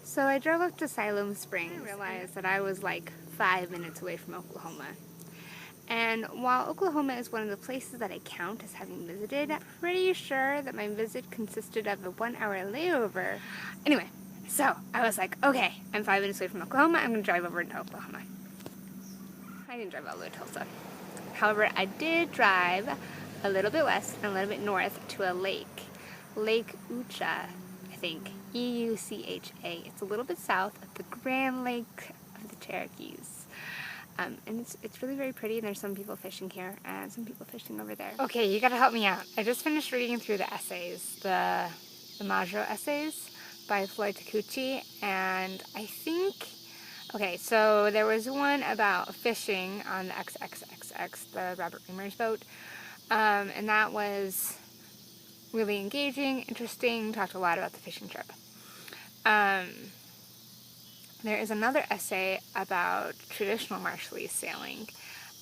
So I drove up to Siloam Springs and realized that I was like 5 minutes away from Oklahoma. And while Oklahoma is one of the places that I count as having visited, I'm pretty sure that my visit consisted of a 1-hour layover. Anyway, so I was like, okay, I'm 5 minutes away from Oklahoma, I'm going to drive over into Oklahoma. I didn't drive all the way to Tulsa. However, I did drive a little bit west and a little bit north to a lake. Lake Ucha, I think. E-U-C-H-A. It's a little bit south of the Grand Lake of the Cherokees. And it's really very pretty, and there's some people fishing here and some people fishing over there. Okay, you gotta help me out. I just finished reading through the essays, the Majo essays by Floyd Takuchi, and I think, okay, so there was one about fishing on the XXXX, the Robert Reamer's boat, and that was really engaging, interesting, talked a lot about the fishing trip. There is another essay about traditional Marshallese sailing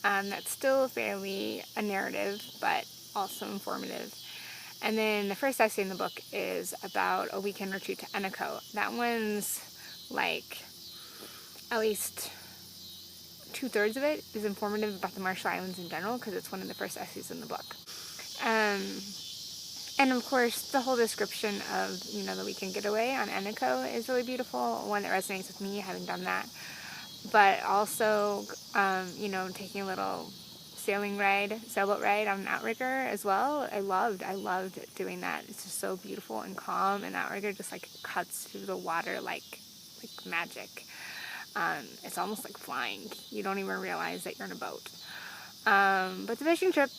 that's still fairly a narrative, but also informative. And then the first essay in the book is about a weekend retreat to Eneco. That one's like, at least 2/3 of it is informative about the Marshall Islands in general, because it's one of the first essays in the book. And of course, the whole description of, the weekend getaway on Eneco is really beautiful, one that resonates with me, having done that. But also, taking a little sailboat ride on an outrigger as well. I loved doing that. It's just so beautiful and calm, and outrigger just like cuts through the water like magic. It's almost like flying. You don't even realize that you're in a boat. But the fishing trip,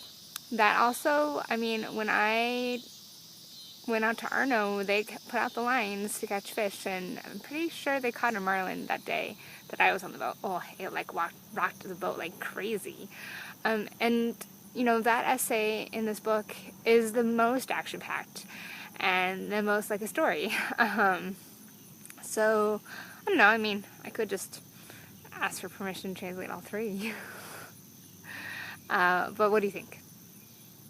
that also, when I went out to Arno, they put out the lines to catch fish, and I'm pretty sure they caught a marlin that day that I was on the boat. Oh, it like rocked the boat like crazy. And that essay in this book is the most action-packed and the most like a story. So, I don't know, I could just ask for permission to translate all three. But what do you think?